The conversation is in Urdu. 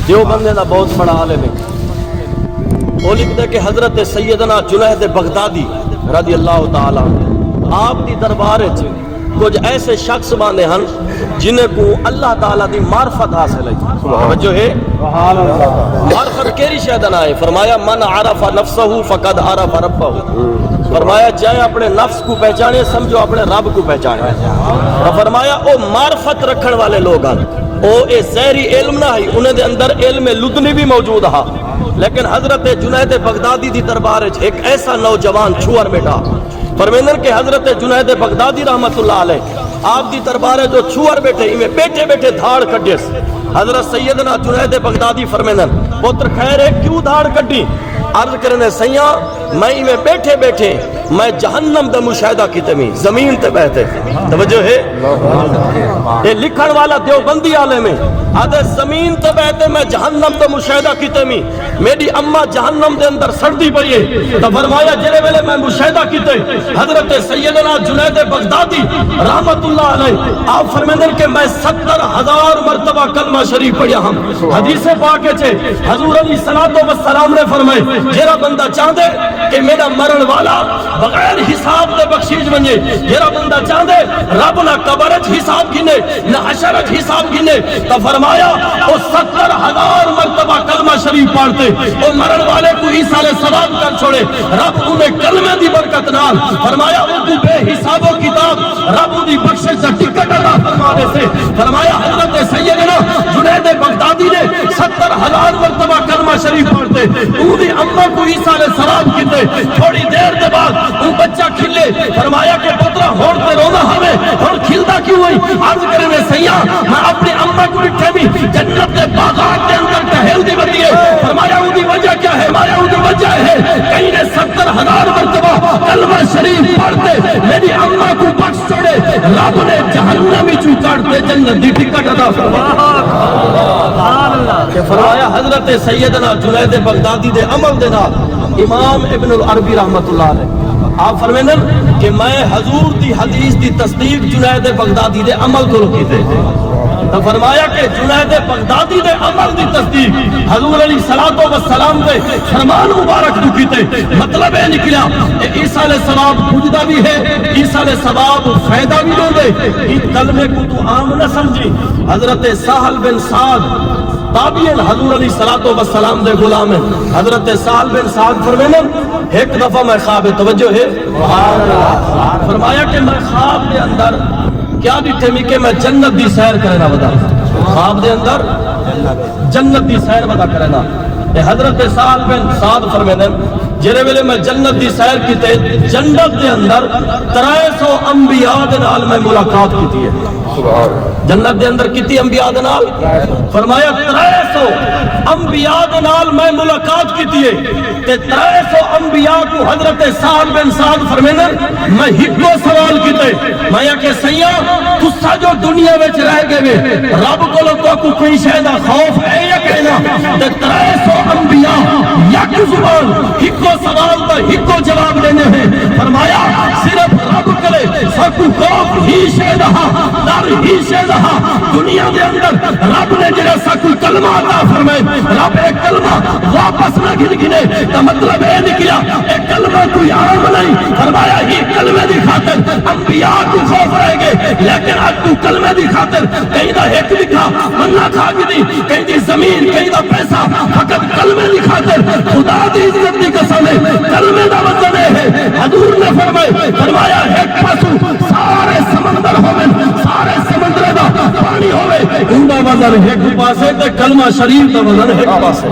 دیوبند دا بہت بڑا عالم ہے. وہ لکھتے کہ حضرت سیدنا جنید بغدادی رضی اللہ تعالیٰ آپ دی دربار کچھ ایسے شخص باندھے ہیں جنہیں کو اللہ تعالیٰ دی معرفت حاصل ہے. جو ہے معرفت کیری شہدنا ہے؟ فرمایا من عرف نفسہ فقد عرف ربہ. فرمایا جائے اپنے نفس کو پہچانے سمجھو اپنے رب کو پہچانے. فرمایا او معرفت رکھن والے لوگ ہیں او اے زہری علم نہ ہے انہیں دے اندر علم لدنی بھی موجود ہے. لیکن حضرت جنید بغدادی دی دربار ایک ایسا نوجوان چھوار بیٹا فرمیندن کہ حضرت جنید بغدادی رحمت اللہ علیہ آپ دی دربار جو چھوار بیٹھے میں بیٹھے بیٹھے دھاڑ کٹیس. حضرت سیدنا جنید بغدادی فرمیندن پتر خیر ہے کیوں دھاڑ کٹی؟ عرض کرنے سیاں میں بیٹھے بیٹھے میں جہنم دا مشاہدہ کی تمی زمین تے بہتے. توجہ ہے یہ لکھن والا دیوبندی عالم ہے آدھے زمین تے بہتے میں جہنم دا مشاہدہ کی تمی میری اماں جہنم دے اندر سردی پڑی ہے. تو فرمایا جلے ویلے میں مشاہدہ کیتے حضرت سیدنا جنید بغدادی رحمت اللہ علیہ آپ فرمیندن کہ میں 70,000 مرتبہ کلمہ شریف پڑھیا ہم. حدیث پاک چھے حضور علیہ السلام نے فرمائے جیرا بندہ چاہدے کہ میرا مرن والا بغیر حساب دے بخشیش بنجے جیرا بندہ چاہدے رب نہ قبرت حساب گھنے نہ حشرت حساب گھنے تو فرمایا وہ 70,000 مرتبہ کلمہ شریف پڑھتے وہ مرن والے کو ایصال ثواب کر چھوڑے رب انہیں کلمہ دی برکت نال فرمایا وہ کو بے حساب و کتاب رب دی بخشش سے ٹکٹ ادا فرمانے سے. فرمایا حضرت سیدنا جنید بغدادی نے 70,000 مرتبہ کلمہ شریف پڑھتے انہیں اماں کو ایصال ثواب کیتے. تھوڑی دیر دے بعد ان بچہ کھلے فرمایا کہ پترا ہوڑتے رونا ہمیں اور کھلتا کیوں ہوئی؟ عرض کرنے سیاں میں اپنی اماں کو بٹھے بھی جنت کے باغات کے اندر ٹہل دی بتی ہے. فرمایا ان کی وجہ کیا ہے؟ فرمایا ان کی وجہ ہے کہیں نے 70,000 مرتبہ کلمہ شریف پڑھتے میری اماں کو بخش چھوڑے رب نے جہنمی چو کاٹتے جنت دی ٹکٹ ادا فرمایا. فرمایا حضرت سیدنا جنید بغدادی دے عمل دے نال امام ابن العربی رحمت اللہ علیہ آپ فرمیندن کہ میں حضور دی حدیث دی تصدیق جنید بغدادی دے عمل کو کیتے. تو فرمایا کہ جنید بغدادی دے عمل دی تصدیق حضور علیہ السلام دے فرمان مبارک کو کیتے. مطلب ہے نکلا ایصال ثواب پوجدہ بھی ہے ایصال ثواب فائدہ بھی دو دے. اس کلمے کو تو عام نہ سمجھی. حضرت سہل بن سعد تابعین حضور علیہ السلام دے غلام ہیں. حضرت سہل بن سعد فرمیندن ایک دفعہ میں خواب توجہ ہے فرمایا کہ میں خواب دے اندر کیا دیتے میں کہ میں جنت دی سیر کرنا بدا خواب دے اندر جنت دی سیر بدا کرنا. حضرت سہل بن سعد فرمیندن جرے ویلے میں جنت دی سیر کیتے جنت دے اندر 300 انبیاء دے نال میں ملاقات کیتی ہے. جنت دے اندر کتنی انبیاء دے نال؟ فرمایا 300 انبیاء دے نال میں ملاقات کیتی ہے. تے 300 انبیاء کو حضرت سہل بن سعد فرمیندن میں ہکو سوال کیتے میں کہ سیاں تسا جو دنیا وچ رہ گئے رب کولوں تو کوئی شے دا خوف ہے یا کہنا؟ تے 300 انبیاء یک زبان ہکو سوال دا ہکو جواب دینے ہیں. فرمایا صرف رب کرے سکو خوف ہی شے دا در ہی شے دا دنیا دے اندر رب نے جڑا سکو کلمہ عطا فرمائے رب ایک کلمہ واپس نہ گنے تو مطلب ہے نکلا ایک کلمہ کوئی عام نہیں. فرمایا ہی کلمہ دی خاطر انبیاء کو خوف رہ گئے لیکن آج تو کلمہ دی خاطر کہیں دا ایک لکھا منہ کھا کے دی کہیں دی زمین کہیں دا پیسہ فقط کلمہ دی خاطر خدا دی عزت دی قسم ہے کلمہ دا وطن ہے. حضور نے فرمایا ایک پاسو سارے سمندر ہوئے سارے سمندر دا پانی ہوئے ان دا وزن ایک پاسے تے کلمہ شریف دا وزن ایک پاسے.